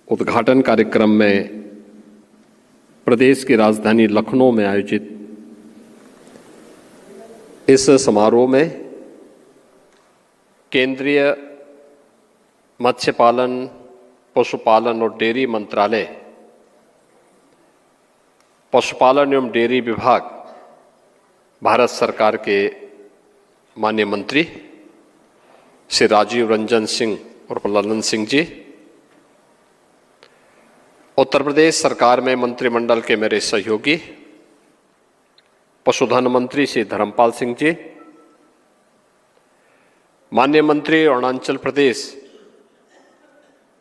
उद्घाटन कार्यक्रम में प्रदेश की राजधानी लखनऊ में आयोजित इस समारोह में केंद्रीय मत्स्य पालन, पशुपालन और डेयरी मंत्रालय, पशुपालन एवं डेयरी विभाग, भारत सरकार के माननीय मंत्री श्री राजीव रंजन सिंह और ललन सिंह जी, उत्तर प्रदेश सरकार में मंत्रिमंडल के मेरे सहयोगी पशुधन मंत्री श्री धर्मपाल सिंह जी, माननीय मंत्री अरुणाचल प्रदेश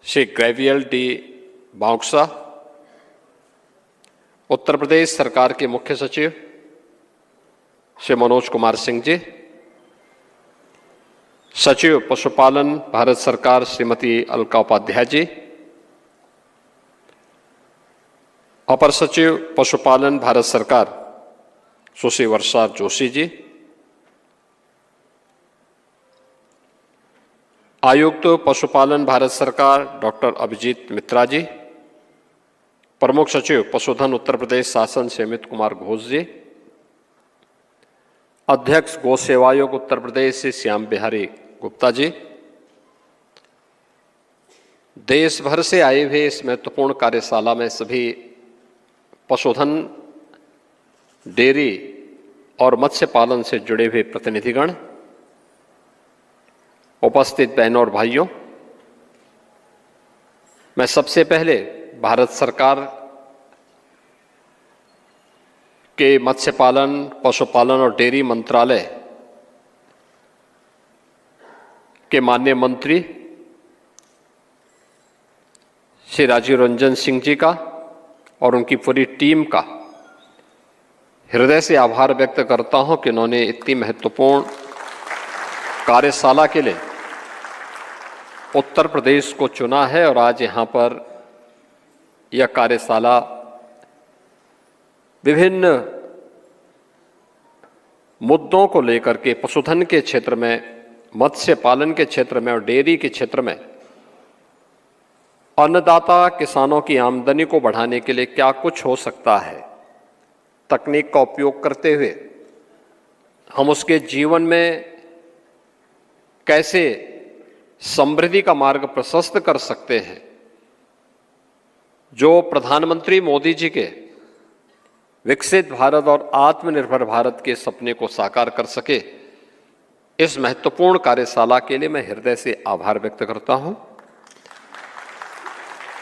श्री ग्रेवियल डी बाउक्सा, उत्तर प्रदेश सरकार के मुख्य सचिव श्री मनोज कुमार सिंह जी, सचिव पशुपालन भारत सरकार श्रीमती अलका उपाध्याय जी, अपर सचिव पशुपालन भारत सरकार सुश्री वर्षा जोशी जी, आयुक्त पशुपालन भारत सरकार डॉक्टर अभिजीत मित्रा जी, प्रमुख सचिव पशुधन उत्तर प्रदेश शासन श्री अमित कुमार घोष जी, अध्यक्ष गौ सेवा आयोग उत्तर प्रदेश श्री श्याम बिहारी गुप्ता जी, देश भर से आए हुए इस महत्वपूर्ण कार्यशाला में सभी पशुधन, डेयरी और मत्स्य पालन से जुड़े हुए प्रतिनिधिगण, उपस्थित बहनों और भाइयों, मैं सबसे पहले भारत सरकार के मत्स्य पालन, पशुपालन और डेयरी मंत्रालय के माननीय मंत्री श्री राजीव रंजन सिंह जी का और उनकी पूरी टीम का हृदय से आभार व्यक्त करता हूं कि उन्होंने इतनी महत्वपूर्ण कार्यशाला के लिए उत्तर प्रदेश को चुना है और आज यहां पर यह कार्यशाला विभिन्न मुद्दों को लेकर के पशुधन के क्षेत्र में, मत्स्य पालन के क्षेत्र में और डेयरी के क्षेत्र में अन्नदाता किसानों की आमदनी को बढ़ाने के लिए क्या कुछ हो सकता है, तकनीक का उपयोग करते हुए हम उसके जीवन में कैसे समृद्धि का मार्ग प्रशस्त कर सकते हैं, जो प्रधानमंत्री मोदी जी के विकसित भारत और आत्मनिर्भर भारत के सपने को साकार कर सके। इस महत्वपूर्ण कार्यशाला के लिए मैं हृदय से आभार व्यक्त करता हूं।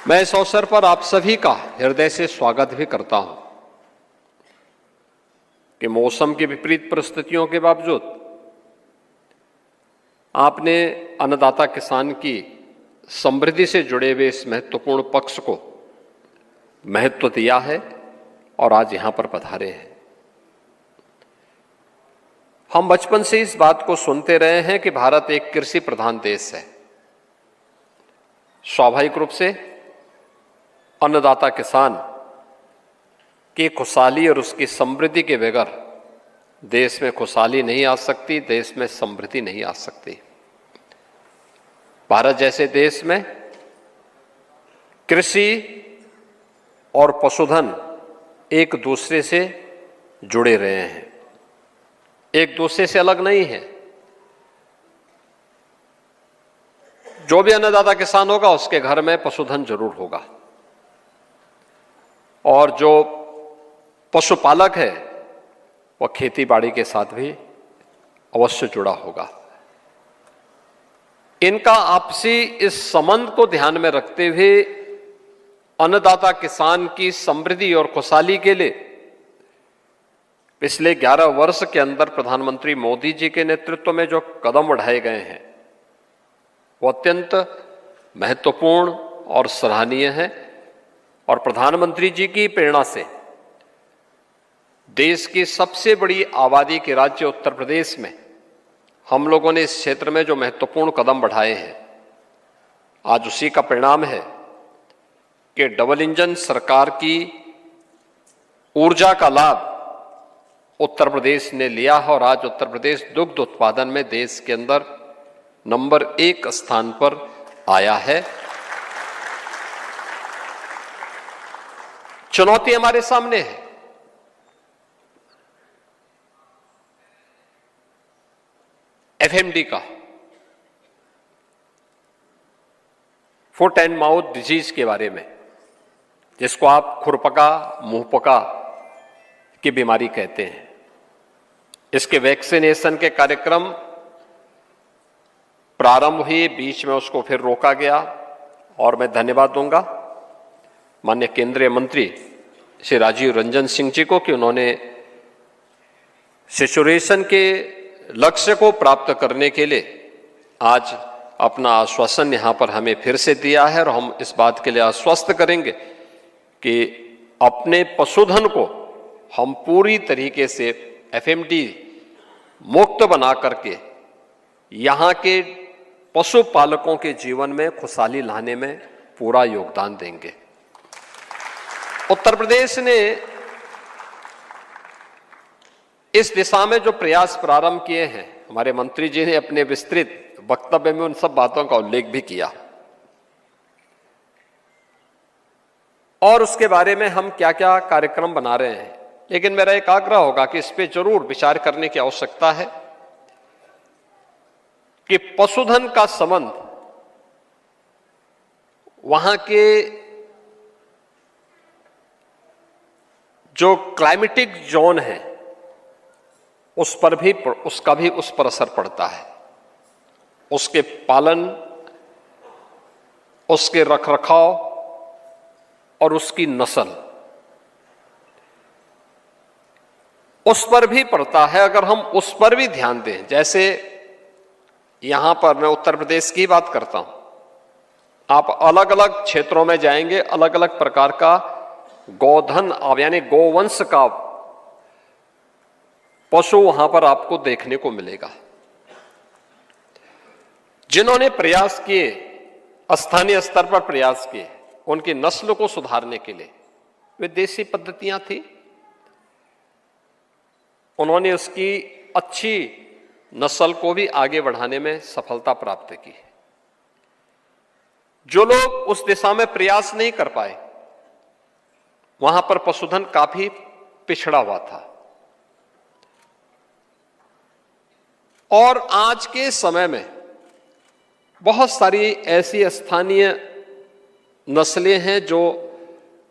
मैं इस अवसर पर आप सभी का हृदय से स्वागत भी करता हूं कि मौसम की विपरीत परिस्थितियों के बावजूद आपने अन्नदाता किसान की समृद्धि से जुड़े हुए इस महत्वपूर्ण पक्ष को महत्व दिया है और आज यहां पर पधारे हैं। हम बचपन से इस बात को सुनते रहे हैं कि भारत एक कृषि प्रधान देश है। स्वाभाविक रूप से अन्नदाता किसान की खुशहाली और उसकी समृद्धि के बगैर देश में खुशहाली नहीं आ सकती, देश में समृद्धि नहीं आ सकती। भारत जैसे देश में कृषि और पशुधन एक दूसरे से जुड़े रहे हैं, एक दूसरे से अलग नहीं है। जो भी अन्नदाता किसान होगा उसके घर में पशुधन जरूर होगा और जो पशुपालक है वह खेती बाड़ी के साथ भी अवश्य जुड़ा होगा। इनका आपसी इस संबंध को ध्यान में रखते हुए अन्नदाता किसान की समृद्धि और खुशहाली के लिए पिछले 11 वर्ष के अंदर प्रधानमंत्री मोदी जी के नेतृत्व में जो कदम उठाए गए हैं वो अत्यंत महत्वपूर्ण और सराहनीय है और प्रधानमंत्री जी की प्रेरणा से देश की सबसे बड़ी आबादी के राज्य उत्तर प्रदेश में हम लोगों ने इस क्षेत्र में जो महत्वपूर्ण कदम बढ़ाए हैं, आज उसी का परिणाम है कि डबल इंजन सरकार की ऊर्जा का लाभ उत्तर प्रदेश ने लिया है और आज उत्तर प्रदेश दुग्ध उत्पादन में देश के अंदर नंबर 1 स्थान पर आया है। चुनौती हमारे सामने है। एफएमडी का, फुट एंड माउथ डिजीज के बारे में, जिसको आप खुरपका मुंहपका की बीमारी कहते हैं, इसके वैक्सीनेशन के कार्यक्रम प्रारंभ हुए, बीच में उसको फिर रोका गया। और मैं धन्यवाद दूंगा माननीय केंद्रीय मंत्री श्री राजीव रंजन सिंह जी को कि उन्होंने सैचुरेशन के लक्ष्य को प्राप्त करने के लिए आज अपना आश्वासन यहां पर हमें फिर से दिया है। और हम इस बात के लिए आश्वस्त करेंगे कि अपने पशुधन को हम पूरी तरीके से एफएमडी मुक्त बना करके यहां के पशुपालकों के जीवन में खुशहाली लाने में पूरा योगदान देंगे। उत्तर प्रदेश ने इस दिशा में जो प्रयास प्रारंभ किए हैं, हमारे मंत्री जी ने अपने विस्तृत वक्तव्य में उन सब बातों का उल्लेख भी किया, और उसके बारे में हम क्या क्या कार्यक्रम बना रहे हैं। लेकिन मेरा एक आग्रह होगा कि इस पे जरूर विचार करने की आवश्यकता है कि पशुधन का संबंध वहां के जो क्लाइमेटिक जोन है उस पर भी, उसका भी उस पर असर पड़ता है। उसके पालन, उसके रखरखाव और उसकी नस्ल, उस पर भी पड़ता है। अगर हम उस पर भी ध्यान दें, जैसे यहां पर मैं उत्तर प्रदेश की बात करता हूं, आप अलग अलग क्षेत्रों में जाएंगे, अलग अलग प्रकार का गोधन यानी गोवंश का पशु वहां पर आपको देखने को मिलेगा। जिन्होंने प्रयास किए, स्थानीय स्तर पर प्रयास किए उनकी नस्ल को सुधारने के लिए, वे देसी पद्धतियां थी, उन्होंने उसकी अच्छी नस्ल को भी आगे बढ़ाने में सफलता प्राप्त की। जो लोग उस दिशा में प्रयास नहीं कर पाए, वहां पर पशुधन काफी पिछड़ा हुआ था। और आज के समय में बहुत सारी ऐसी स्थानीय नस्लें हैं जो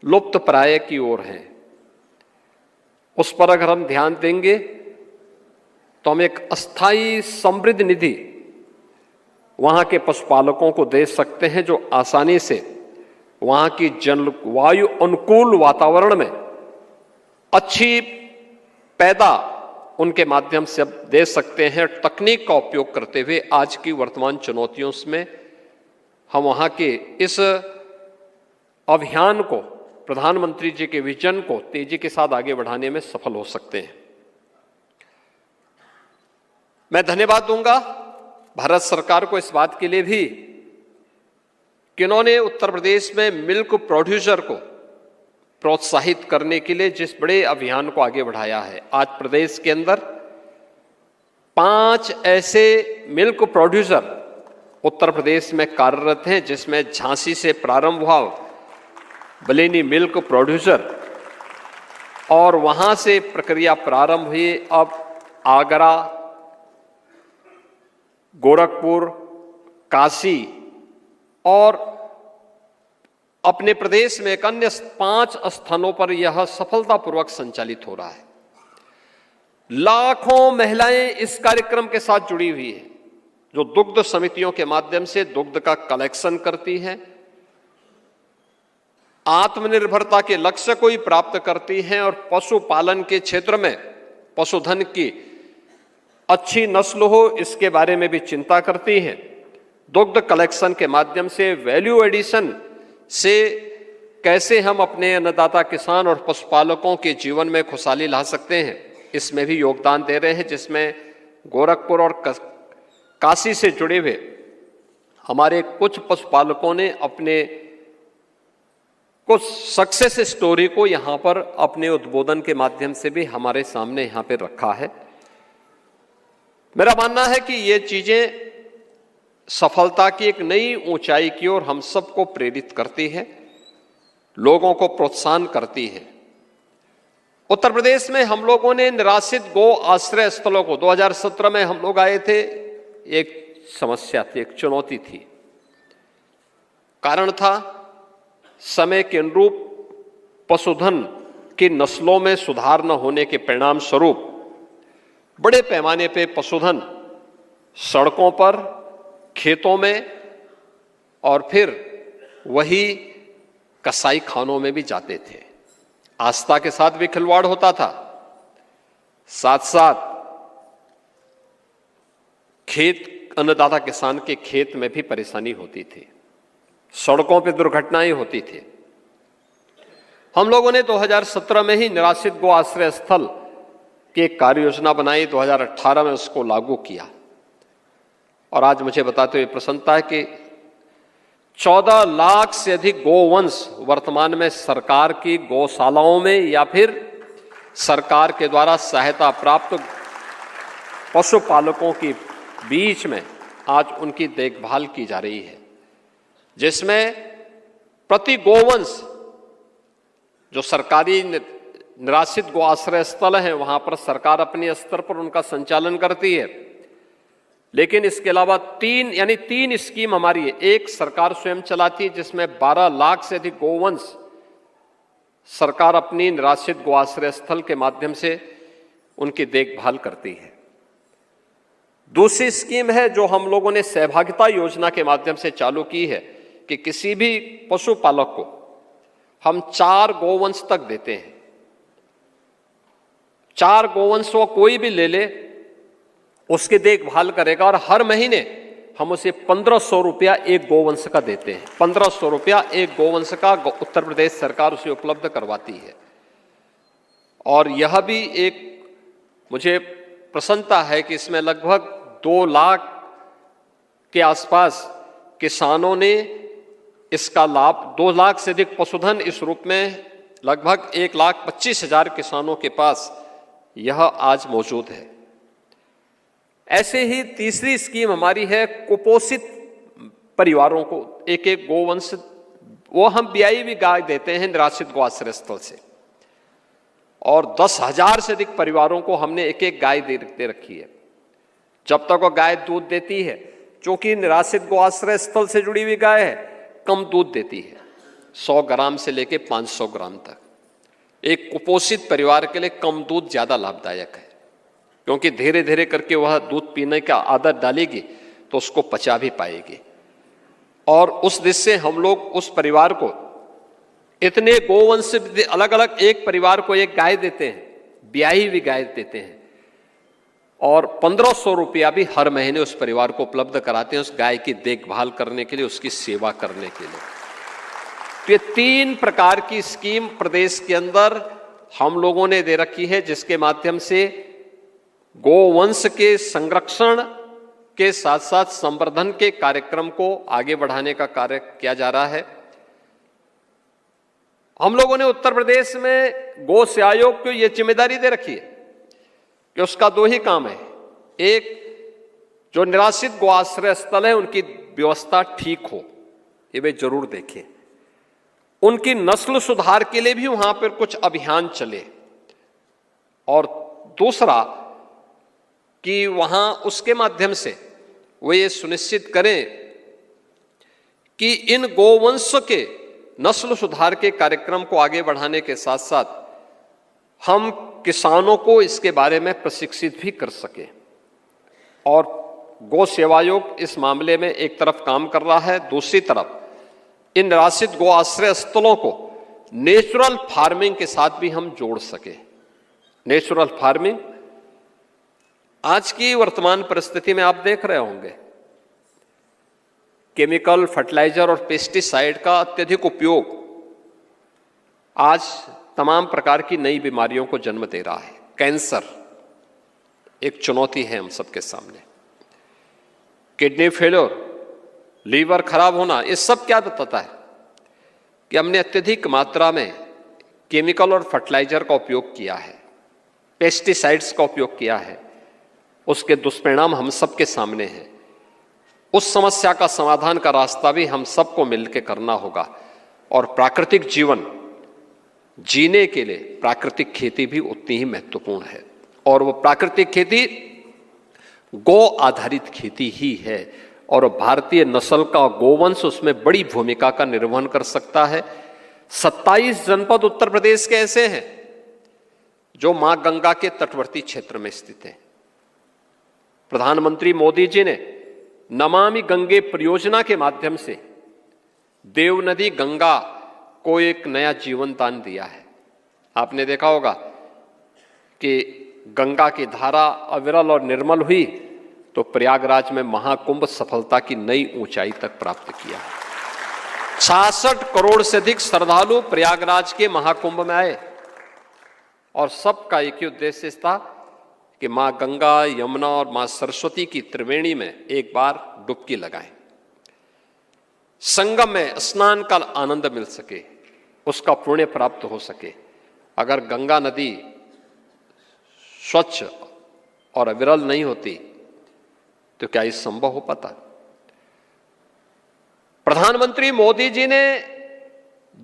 लुप्त प्राय की ओर हैं। उस पर अगर हम ध्यान देंगे तो हम एक अस्थाई समृद्ध निधि वहां के पशुपालकों को दे सकते हैं, जो आसानी से वहां की जलवायु अनुकूल वातावरण में अच्छी पैदा उनके माध्यम से अब दे सकते हैं। तकनीक का उपयोग करते हुए आज की वर्तमान चुनौतियों में हम वहां के इस अभियान को, प्रधानमंत्री जी के विजन को तेजी के साथ आगे बढ़ाने में सफल हो सकते हैं। मैं धन्यवाद दूंगा भारत सरकार को इस बात के लिए भी कि उन्होंने उत्तर प्रदेश में मिल्क प्रोड्यूसर को प्रोत्साहित करने के लिए जिस बड़े अभियान को आगे बढ़ाया है। आज प्रदेश के अंदर 5 ऐसे मिल्क प्रोड्यूसर उत्तर प्रदेश में कार्यरत हैं, जिसमें झांसी से प्रारंभ हुआ बलेनी मिल्क प्रोड्यूसर, और वहां से प्रक्रिया प्रारंभ हुई। अब आगरा, गोरखपुर, काशी और अपने प्रदेश में एक अन्य 5 स्थानों पर यह सफलतापूर्वक संचालित हो रहा है। लाखों महिलाएं इस कार्यक्रम के साथ जुड़ी हुई है, जो दुग्ध समितियों के माध्यम से दुग्ध का कलेक्शन करती है, आत्मनिर्भरता के लक्ष्य को ही प्राप्त करती हैं और पशुपालन के क्षेत्र में पशुधन की अच्छी नस्ल हो इसके बारे में भी चिंता करती हैं। दुग्ध कलेक्शन के माध्यम से वैल्यू एडिशन से कैसे हम अपने अन्नदाता किसान और पशुपालकों के जीवन में खुशहाली ला सकते हैं, इसमें भी योगदान दे रहे हैं, जिसमें गोरखपुर और काशी से जुड़े हुए हमारे कुछ पशुपालकों ने अपने कुछ सक्सेस स्टोरी को यहां पर अपने उद्बोधन के माध्यम से भी हमारे सामने यहां पे रखा है। मेरा मानना है कि ये चीजें सफलता की एक नई ऊंचाई की ओर हम सबको प्रेरित करती है। लोगों को प्रोत्साहन करती है। उत्तर प्रदेश में हम लोगों ने निराश्रित गो आश्रय स्थलों को 2017 में हम लोग आए थे, एक समस्या थी, एक चुनौती थी। कारण था समय के अनुरूप पशुधन की नस्लों में सुधार न होने के परिणाम स्वरूप बड़े पैमाने पे पशुधन सड़कों पर, खेतों में और फिर वही कसाई खानों में भी जाते थे। आस्था के साथ भी खिलवाड़ होता था, साथ साथ खेत, अन्नदाता किसान के खेत में भी परेशानी होती थी, सड़कों पे दुर्घटनाएं होती थी। हम लोगों ने 2017 में ही निराश्रित गो आश्रय स्थल की एक कार्य योजना बनाई, 2018 में उसको लागू किया। और आज मुझे बताते हुए प्रसन्नता है कि 14 लाख से अधिक गोवंश वर्तमान में सरकार की गौशालाओं में या फिर सरकार के द्वारा सहायता प्राप्त पशुपालकों के बीच में आज उनकी देखभाल की जा रही है, जिसमें प्रति गोवंश जो सरकारी निराश्रित गो आश्रय स्थल हैं वहां पर सरकार अपने स्तर पर उनका संचालन करती है, लेकिन इसके अलावा तीन स्कीम हमारी है। एक सरकार स्वयं चलाती है जिसमें 12 लाख से अधिक गोवंश सरकार अपनी निराश्रित गो आश्रय स्थल के माध्यम से उनकी देखभाल करती है। दूसरी स्कीम है जो हम लोगों ने सहभागिता योजना के माध्यम से चालू की है कि किसी भी पशुपालक को हम 4 गोवंश तक देते हैं। 4 गोवंश वो कोई भी ले ले, उसकी देखभाल करेगा और हर महीने हम उसे 1500 रुपया एक गोवंश का देते हैं। 1500 रुपया एक गोवंश का उत्तर प्रदेश सरकार उसे उपलब्ध करवाती है। और यह भी एक मुझे प्रसन्नता है कि इसमें लगभग 2 लाख के आसपास किसानों ने इसका लाभ, 2 लाख से अधिक पशुधन इस रूप में लगभग 1,25,000 किसानों के पास यह आज मौजूद है। ऐसे ही तीसरी स्कीम हमारी है कुपोषित परिवारों को एक एक गोवंश, वो हम ब्याई भी गाय देते हैं निराश्रित गो आश्रय स्थल से, और 10,000 से अधिक परिवारों को हमने एक एक गाय दे रखी है। जब तक वो गाय दूध देती है, क्योंकि निराश्रित गो आश्रय स्थल से जुड़ी हुई गाय है, कम दूध देती है, 100 ग्राम से लेके 500 ग्राम तक। एक कुपोषित परिवार के लिए कम दूध ज्यादा लाभदायक है, क्योंकि धीरे धीरे करके वह दूध पीने का आदत डालेगी तो उसको पचा भी पाएगी। और उस दिशा से हम लोग उस परिवार को इतने गोवंश अलग अलग, एक परिवार को एक गाय देते हैं, ब्याई हुई गाय देते हैं, और 1500 रुपया भी हर महीने उस परिवार को उपलब्ध कराते हैं उस गाय की देखभाल करने के लिए, उसकी सेवा करने के लिए। तो ये 3 प्रकार की स्कीम प्रदेश के अंदर हम लोगों ने दे रखी है, जिसके माध्यम से गोवंश के संरक्षण के साथ साथ संवर्धन के कार्यक्रम को आगे बढ़ाने का कार्य किया जा रहा है। हम लोगों ने उत्तर प्रदेश में गो सेवा आयोग को यह जिम्मेदारी दे रखी है कि उसका 2 ही काम है। एक, जो निराश्रित गो आश्रय स्थल है उनकी व्यवस्था ठीक हो, ये वे जरूर देखें। उनकी नस्ल सुधार के लिए भी वहां पर कुछ अभियान चले। और दूसरा कि वहां उसके माध्यम से वो ये सुनिश्चित करें कि इन गोवंश के नस्ल सुधार के कार्यक्रम को आगे बढ़ाने के साथ साथ हम किसानों को इसके बारे में प्रशिक्षित भी कर सके। और गो सेवा आयोग इस मामले में एक तरफ काम कर रहा है, दूसरी तरफ इन निराश्रित गो आश्रय स्थलों को नेचुरल फार्मिंग के साथ भी हम जोड़ सके। नेचुरल फार्मिंग आज की वर्तमान परिस्थिति में आप देख रहे होंगे, केमिकल, फर्टिलाइजर और पेस्टिसाइड का अत्यधिक उपयोग आज तमाम प्रकार की नई बीमारियों को जन्म दे रहा है। कैंसर एक चुनौती है हम सबके सामने, किडनी फेलियर, लीवर खराब होना, ये सब क्या बताता है कि हमने अत्यधिक मात्रा में केमिकल और फर्टिलाइजर का उपयोग किया है, पेस्टिसाइड्स का उपयोग किया है। उसके दुष्परिणाम हम सबके सामने हैं। उस समस्या का समाधान का रास्ता भी हम सबको मिलकर करना होगा। और प्राकृतिक जीवन जीने के लिए प्राकृतिक खेती भी उतनी ही महत्वपूर्ण है। और वो प्राकृतिक खेती गौ आधारित खेती ही है और भारतीय नस्ल का गोवंश उसमें बड़ी भूमिका का निर्वहन कर सकता है। 27 जनपद उत्तर प्रदेश के ऐसे हैं जो मां गंगा के तटवर्ती क्षेत्र में स्थित हैं। प्रधानमंत्री मोदी जी ने नमामि गंगे परियोजना के माध्यम से देव नदी गंगा को एक नया जीवन दान दिया है। आपने देखा होगा कि गंगा की धारा अविरल और निर्मल हुई तो प्रयागराज में महाकुंभ सफलता की नई ऊंचाई तक प्राप्त किया। 66 करोड़ से अधिक श्रद्धालु प्रयागराज के महाकुंभ में आए और सबका एक ही उद्देश्य था कि मां गंगा, यमुना और मां सरस्वती की त्रिवेणी में एक बार डुबकी लगाएं, संगम में स्नान का आनंद मिल सके, उसका पुण्य प्राप्त हो सके। अगर गंगा नदी स्वच्छ और अविरल नहीं होती तो क्या ये संभव हो पाता? प्रधानमंत्री मोदी जी ने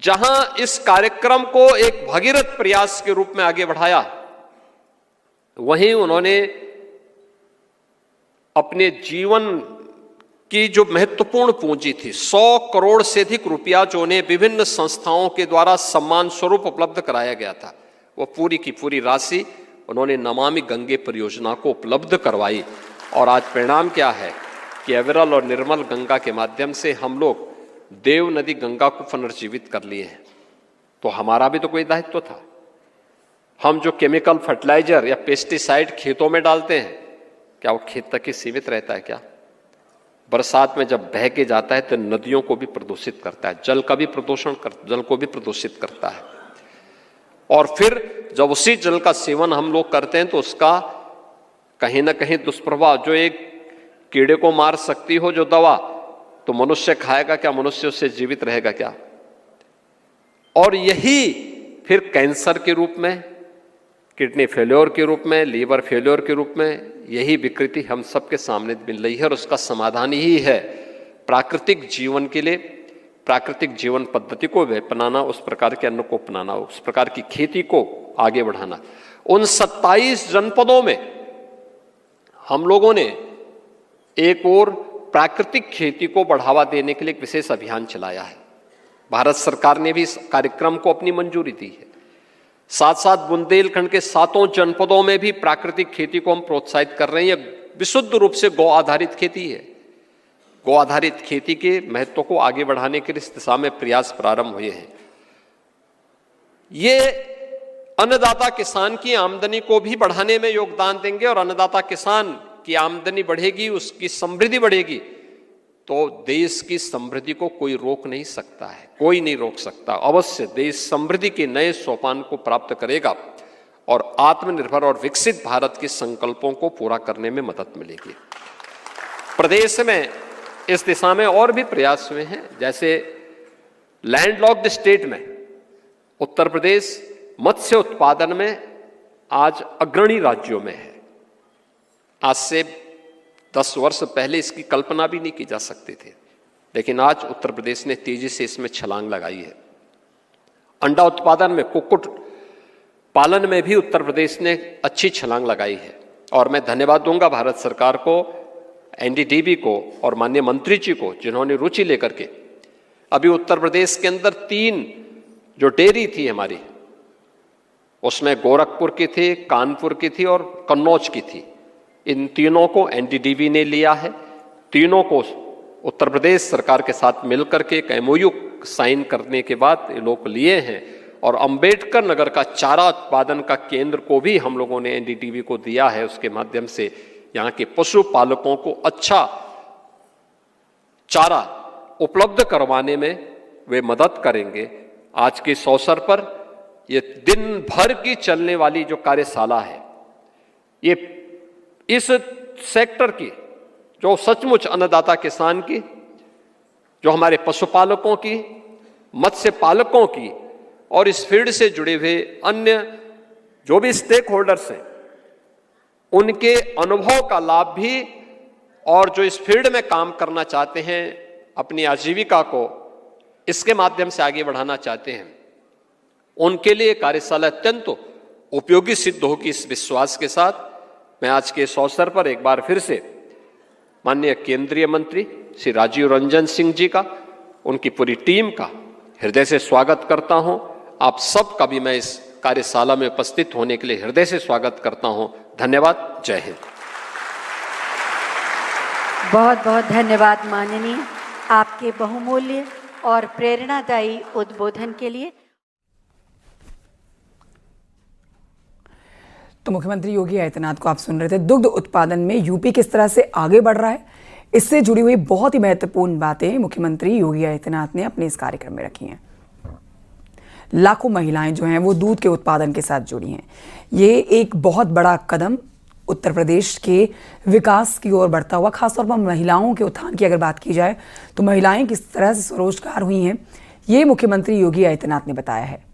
जहां इस कार्यक्रम को एक भगीरथ प्रयास के रूप में आगे बढ़ाया, वहीं उन्होंने अपने जीवन की जो महत्वपूर्ण पूंजी थी, 100 करोड़ से अधिक रुपया जो उन्हें विभिन्न संस्थाओं के द्वारा सम्मान स्वरूप उपलब्ध कराया गया था, वो पूरी की पूरी राशि उन्होंने नमामि गंगे परियोजना को उपलब्ध करवाई। और आज परिणाम क्या है कि अविरल और निर्मल गंगा के माध्यम से हम लोग देव नदी गंगा को पुनर्जीवित कर लिए हैं। तो हमारा भी तो कोई दायित्व था। हम जो केमिकल फर्टिलाइजर या पेस्टिसाइड खेतों में डालते हैं, क्या वो खेत तक ही सीमित रहता है? क्या बरसात में जब बह के जाता है तो नदियों को भी प्रदूषित करता है, जल को भी प्रदूषित करता है। और फिर जब उसी जल का सेवन हम लोग करते हैं तो उसका कहीं ना कहीं दुष्प्रभाव, जो एक कीड़े को मार सकती हो जो दवा, तो मनुष्य खाएगा क्या? मनुष्य उससे जीवित रहेगा क्या? और यही फिर कैंसर के रूप में, किडनी फेल्योर के रूप में, लीवर फेल्योर के रूप में यही विकृति हम सबके सामने मिल रही है। और उसका समाधान ही है प्राकृतिक जीवन के लिए प्राकृतिक जीवन पद्धति को अपनाना, उस प्रकार के अन्न को अपनाना, उस प्रकार की खेती को आगे बढ़ाना। उन 27 जनपदों में हम लोगों ने एक और प्राकृतिक खेती को बढ़ावा देने के लिए एक विशेष अभियान चलाया है। भारत सरकार ने भी इस कार्यक्रम को अपनी मंजूरी दी है। साथ साथ बुंदेलखंड के 7 जनपदों में भी प्राकृतिक खेती को हम प्रोत्साहित कर रहे हैं। यह विशुद्ध रूप से गौ आधारित खेती है। गौ आधारित खेती के महत्व को आगे बढ़ाने के लिए इस दिशा में प्रयास प्रारंभ हुए हैं। ये अन्नदाता किसान की आमदनी को भी बढ़ाने में योगदान देंगे और अन्नदाता किसान की आमदनी बढ़ेगी, उसकी समृद्धि बढ़ेगी, तो देश की समृद्धि को कोई रोक नहीं सकता है, कोई नहीं रोक सकता। अवश्य देश समृद्धि के नए सोपान को प्राप्त करेगा और आत्मनिर्भर और विकसित भारत के संकल्पों को पूरा करने में मदद मिलेगी। प्रदेश में इस दिशा में और भी प्रयास हुए हैं। जैसे लैंडलॉक्ड स्टेट में उत्तर प्रदेश मत्स्य उत्पादन में आज अग्रणी राज्यों में है। आज से 10 वर्ष पहले इसकी कल्पना भी नहीं की जा सकती थी, लेकिन आज उत्तर प्रदेश ने तेजी से इसमें छलांग लगाई है। अंडा उत्पादन में, कुक्कुट पालन में भी उत्तर प्रदेश ने अच्छी छलांग लगाई है। और मैं धन्यवाद दूंगा भारत सरकार को, एनडीडीबी को और माननीय मंत्री जी को, जिन्होंने रुचि लेकर के अभी उत्तर प्रदेश के अंदर 3 जो डेयरी थी हमारी, उसमें गोरखपुर की थी, कानपुर की थी और कन्नौज की थी। इन तीनों को एनडीडीबी ने लिया है। तीनों को उत्तर प्रदेश सरकार के साथ मिलकर के एक एमओयू साइन करने के बाद ये लोग लिए हैं। और अंबेडकर नगर का चारा उत्पादन का केंद्र को भी हम लोगों ने एनडीडीबी को दिया है। उसके माध्यम से यहाँ के पशुपालकों को अच्छा चारा उपलब्ध करवाने में वे मदद करेंगे। आज के इस अवसर पर ये दिन भर की चलने वाली जो कार्यशाला है, ये इस सेक्टर की, जो सचमुच अन्नदाता किसान की, जो हमारे पशुपालकों की, मत्स्य पालकों की और इस फील्ड से जुड़े हुए अन्य जो भी स्टेक होल्डर्स हैं, उनके अनुभव का लाभ भी, और जो इस फील्ड में काम करना चाहते हैं, अपनी आजीविका को इसके माध्यम से आगे बढ़ाना चाहते हैं, उनके लिए कार्यशाला अत्यंत उपयोगी सिद्ध होगी। इस विश्वास के साथ मैं आज के इस अवसर पर एक बार फिर से माननीय केंद्रीय मंत्री श्री राजीव रंजन सिंह जी का, उनकी पूरी टीम का हृदय से स्वागत करता हूं। आप सबका भी मैं इस कार्यशाला में उपस्थित होने के लिए हृदय से स्वागत करता हूं। धन्यवाद। जय हिंद। बहुत बहुत धन्यवाद माननीय, आपके बहुमूल्य और प्रेरणादायी उद्बोधन के लिए। तो मुख्यमंत्री योगी आदित्यनाथ को आप सुन रहे थे। दुग्ध उत्पादन में यूपी किस तरह से आगे बढ़ रहा है, इससे जुड़ी हुई बहुत ही महत्वपूर्ण बातें मुख्यमंत्री योगी आदित्यनाथ ने अपने इस कार्यक्रम में रखी हैं। लाखों महिलाएं जो हैं वो दूध के उत्पादन के साथ जुड़ी हैं। ये एक बहुत बड़ा कदम उत्तर प्रदेश के विकास की ओर बढ़ता हुआ, खासतौर पर महिलाओं के उत्थान की अगर बात की जाए तो महिलाएं किस तरह से स्वरोजगार हुई हैं, ये मुख्यमंत्री योगी आदित्यनाथ ने बताया है।